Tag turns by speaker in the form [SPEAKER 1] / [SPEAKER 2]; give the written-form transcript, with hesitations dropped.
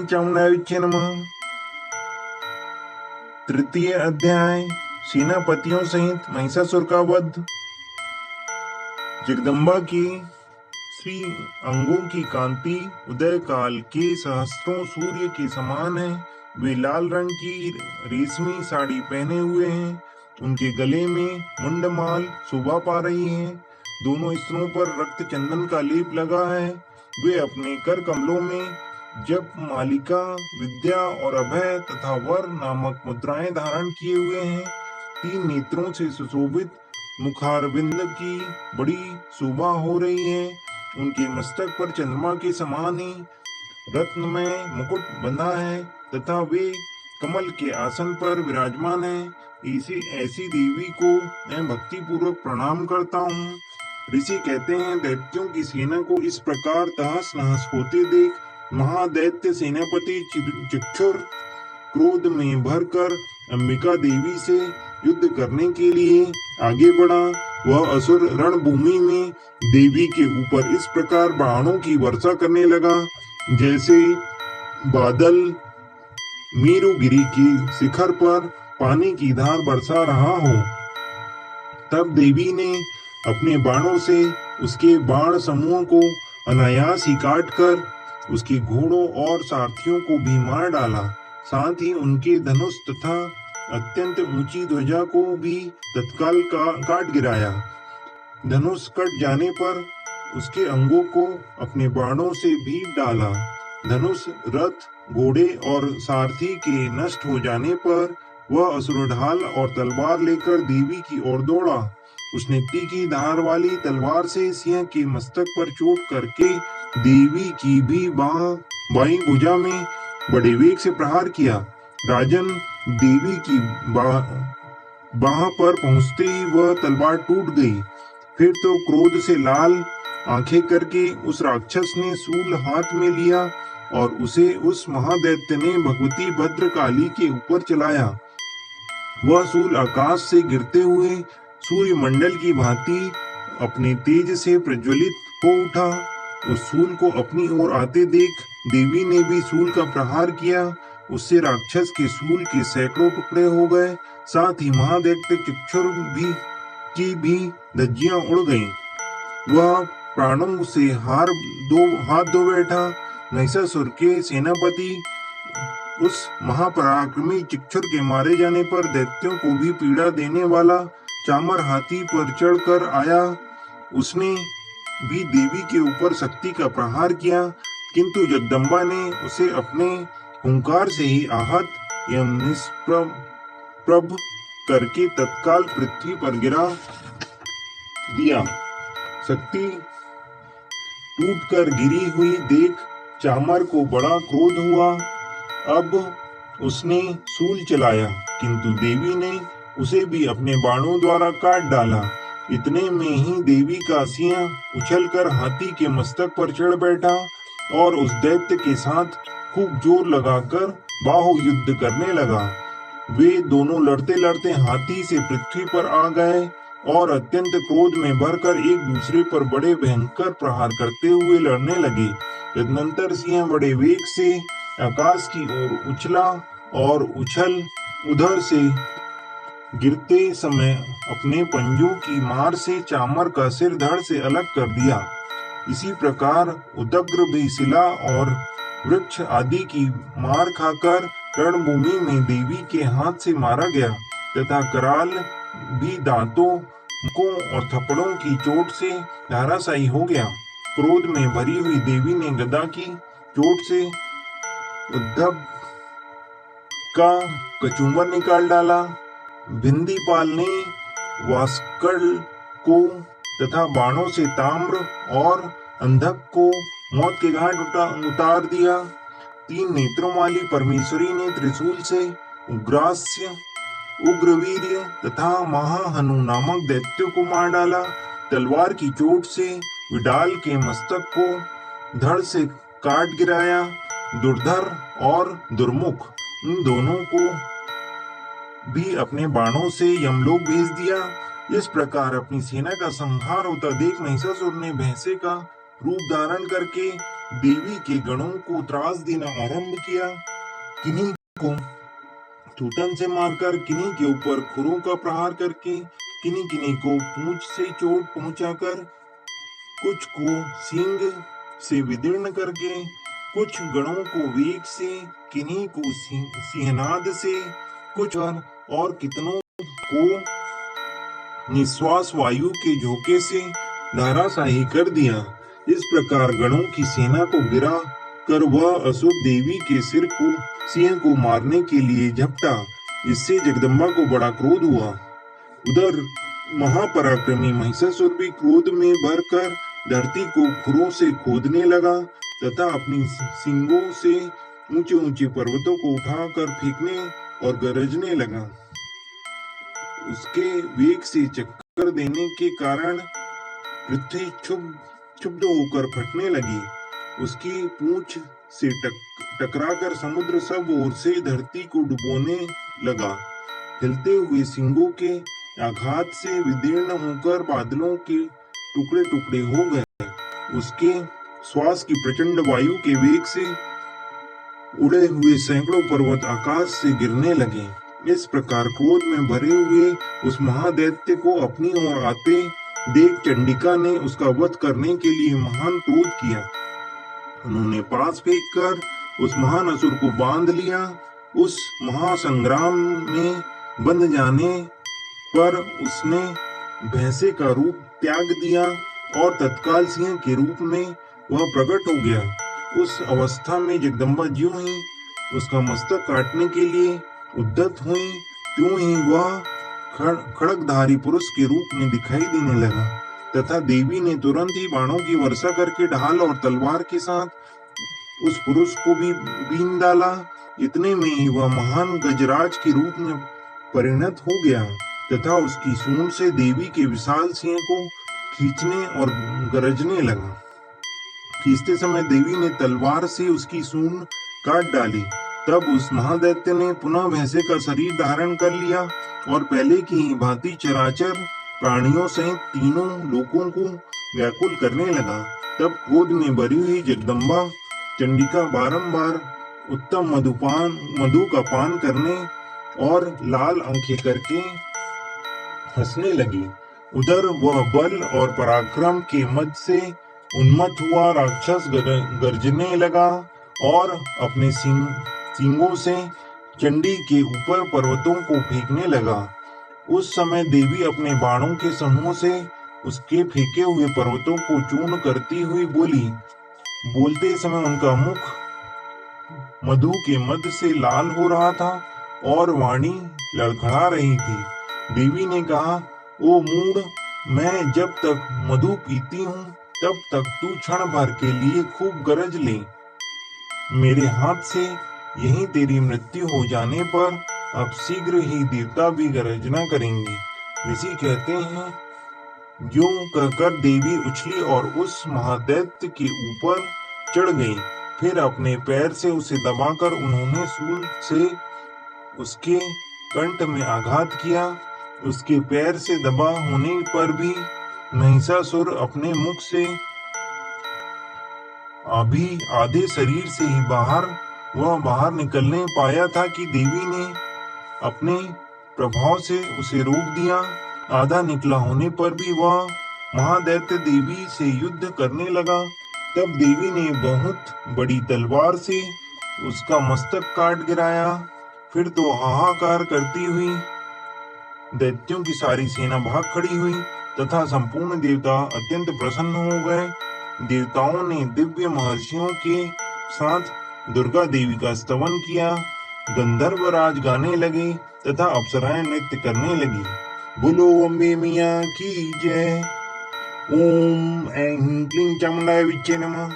[SPEAKER 1] चामुंडाय नमः। तृतीय अध्याय, सेनापतियों सहित महिषासुर का वध। जगदम्बा की श्री अंगों की कांति उदय काल के सहस्त्रों सूर्य के समान है। वे लाल रंग की रेशमी साड़ी पहने हुए हैं। उनके गले में मुंडमाल शोभा पा रही है। दोनों स्तरों पर रक्त चंदन का लेप लगा है। वे अपने कर कमलों में जप, मालिका, विद्या और अभय तथा वर नामक मुद्राएं धारण किए हुए हैं। 3 नेत्रों से सुशोभित मुखारविंद की बड़ी शोभा हो रही है। उनके मस्तक पर चंद्रमा के समान ही रत्नमय मुकुट बंधा है तथा वे कमल के आसन पर विराजमान है। ऐसी देवी को मैं भक्ति पूर्वक प्रणाम करता हूँ। ऋषि कहते हैं, दैत्यों की सेना को इस प्रकार तहस नहस होते देख महादैत्य सेनापति चिक्षुर क्रोध में भरकर अंबिका देवी से युद्ध करने के लिए आगे बढ़ा। वह असुर रणभूमि में देवी के ऊपर इस प्रकार बाणों की वर्षा करने लगा जैसे बादल मेरुगिरी के शिखर पर पानी की धार बरसा रहा हो। तब देवी ने अपने बाणों से उसके बाण समूह को अनायास ही काटकर उसके घोड़ों और सारथियों को भी मार डाला। साथ ही उनके धनुष तथा अत्यंत ऊंची ध्वजा को भी तत्काल काट गिराया। धनुष कट जाने पर उसके अंगों को अपने बाणों से भी डाला। धनुष, रथ, घोड़े और सारथी के नष्ट हो जाने पर वह असुर ढाल और तलवार लेकर देवी की ओर दौड़ा। उसने तीखी धार वाली तलवार से सिंह के मस्तक पर चोट करके देवी की भी बाईं भुजा में बड़े वेग से प्रहार किया। राजन, देवी की बाह पर पहुंचते ही वह तलवार टूट गई। फिर तो क्रोध से लाल आंखें करके उस राक्षस ने सूल हाथ में लिया और उसे उस महादैत्य ने भगवती भद्रकाली के ऊपर चलाया। वह सूल आकाश से गिरते हुए सूर्यमंडल की भांति अपने तेज से प्रज्वलित हो उठा। उस सूल को अपनी ओर आते देख देवी ने भी सूल का प्रहार किया। उससे राक्षस के सूल के सैकड़ों टुकड़े हो गए। साथ ही महादैत्य चिक्षुर की भी धज्जियां उड़ गईं। वह प्राणों से हाथ धो बैठा। महिषासुर के सेनापति उस महापराक्रमी चिक्षुर के मारे जाने पर दैत्यों को भी पीड़ा देने वाला चामर हाथी पर चढ़कर आया। उसने भी देवी के ऊपर शक्ति का प्रहार किया, किंतु जगदम्बा ने उसे अपने हुंकार से ही आहत एवं निष्प्रभ करके तत्काल पृथ्वी पर गिरा दिया। शक्ति टूटकर गिरी हुई देख चामर को बड़ा क्रोध हुआ। अब उसने सूल चलाया, किंतु देवी ने उसे भी अपने बाणों द्वारा काट डाला। इतने में ही देवी का सिंह उछलकर हाथी के मस्तक पर चढ़ बैठा और उस दैत्य के साथ खूब जोर लगाकर बाहु युद्ध करने लगा। वे दोनों लड़ते लड़ते हाथी से पृथ्वी पर आ गए और अत्यंत क्रोध में भरकर एक दूसरे पर बड़े भयंकर प्रहार करते हुए लड़ने लगे। तदनंतर सिंह बड़े वेग से आकाश की ओर उछला और उधर से गिरते समय अपने पंजों की मार से चामर का सिर धड़ से अलग कर दिया। इसी प्रकार उदग्र भी शिला और वृक्ष आदि की मार खाकर रणभूमि में देवी के हाथ से मारा गया तथा कराल भी दांतों, मुक्कों और थप्पड़ों की चोट से धराशायी हो गया। क्रोध में भरी हुई देवी ने गदा की चोट से उद्धव का कचूमर निकाल डाला। भिंदीपाल ने वास्कल को तथा बाणों से ताम्र और अंधक को मौत के घाट उतार दिया। 3 नेत्रों वाली परमेश्वरी ने त्रिशूल से उग्रास्य, उग्रवीर्य तथा महाहनु नामक दैत्यों को मार डाला। तलवार की चोट से विडाल के मस्तक को धड़ से काट गिराया। दुर्धर और दुर्मुख इन दोनों को भी अपने बाणों से यमलोक भेज दिया। इस प्रकार अपनी सेना का संहार होता देख महिषासुर ने भैंसे का रूप धारण करके देवी के गणों को त्रास देना आरंभ किया। किन्हीं को ठूठन से मारकर, किन्हीं के ऊपर खुरों का प्रहार करके, किन्हीं किन्हीं को पूंछ से चोट पहुंचाकर, कुछ को सींग से विदीर्ण करके, कुछ गणों को वेग से, किन्हीं को सिंहनाद से, कुछ और कितनों को निश्वास वायु के झोंके से धराशायी कर दिया। इस प्रकार गणों की सेना को गिरा कर वह असुर देवी के सिंह को मारने के लिए झपटा। इससे जगदम्बा को बड़ा क्रोध हुआ। उधर महापराक्रमी महिषासुर भी क्रोध में भरकर धरती को खुरों से खोदने लगा तथा अपनी सींगों से ऊंचे ऊंचे पर्वतों को उठाकर फेंकने और गरजने लगा। उसके वेग से चक्कर देने के कारण पृथ्वी क्षुब्ध होकर फटने लगी। उसकी पूंछ से टकराकर समुद्र सब ओर से धरती को डुबोने लगा। हिलते हुए सिंगों के आघात से विदीर्ण होकर बादलों के टुकड़े टुकड़े हो गए। उसके श्वास की प्रचंड वायु के वेग से उड़े हुए सैकड़ों पर्वत आकाश से गिरने लगे। इस प्रकार क्रोध में भरे हुए उस महादैत्य को अपनी ओर आते देख चंडिका ने उसका वध करने के लिए महान क्रोध किया। उन्होंने पास फेंककर उस महान असुर को बांध लिया। उस महासंग्राम में बंध जाने पर उसने भैंसे का रूप त्याग दिया और तत्काल सिंह के रूप में वह प्रकट हो गया। उस अवस्था में जगदम्बा ज्यों ही उसका मस्तक काटने के लिए उद्यत हुई, त्यों ही वह खड्गधारी पुरुष के रूप में दिखाई देने लगा तथा देवी ने तुरंत ही बाणों की वर्षा करके ढाल और तलवार के साथ उस पुरुष को भी बीन डाला। इतने में ही वह महान गजराज के रूप में परिणत हो गया तथा उसकी सूंड से देवी के विशाल सिंह को खींचने और गरजने लगा। खींचते समय देवी ने तलवार से उसकी सूंड काट डाली। तब उस महादैत्य ने पुनः भैंसे का शरीर धारण कर लिया और पहले की ही भांति चराचर प्राणियों सहित तीनों लोकों को व्याकुल करने लगा। तब क्रोध में भरी हुई जगदम्बा चंडिका बारंबार उत्तम मधु का पान करने और लाल आंखें करके हंसने लगी। उधर वह बल और पराक्रम के मद से उन्मत्त हुआ राक्षस गर्जने लगा और अपने सींगों से चंडी के ऊपर पर्वतों को फेंकने लगा। उस समय देवी अपने बाणों के समूह से उसके फेंके हुए पर्वतों को चूर्ण करती हुई बोली। बोलते समय उनका मुख मधु के मद से लाल हो रहा था और वाणी लड़खड़ा रही थी। देवी ने कहा, ओ मूढ़, मैं जब तक मधु पीती हूँ तब तक तू क्षण भर के लिए खूब गरज ले। मेरे हाथ से यहीं तेरी मृत्यु हो जाने पर अब शीघ्र ही देवता भी गर्जना करेंगे। ऋषि कहते हैं, यूं कहकर देवी उछली और उस महादैत्य के ऊपर चढ़ गई। फिर अपने पैर से उसे दबाकर उन्होंने शूल से उसके कंठ में आघात किया। उसके पैर से दबा होने पर भी महिषासुर अपने मुख से अभी आधे शरीर से ही बाहर निकलने पाया था कि देवी ने अपने प्रभाव से उसे रोक दिया। आधा निकला होने पर भी वह महादैत्य देवी से युद्ध करने लगा। तब देवी ने बहुत बड़ी तलवार से उसका मस्तक काट गिराया। फिर तो हाहाकार करती हुई दैत्यों की सारी सेना भाग खड़ी हुई तथा संपूर्ण देवता अत्यंत प्रसन्न हो गए। देवताओं ने दिव्य महर्षियों के साथ दुर्गा देवी का स्तवन किया। गंधर्व राज गाने लगे तथा अप्सराएं नृत्य करने लगी। बोलो अम्बे मैया की जय। ओम ऐं क्लीं चामुंडाय विच्चे नमः।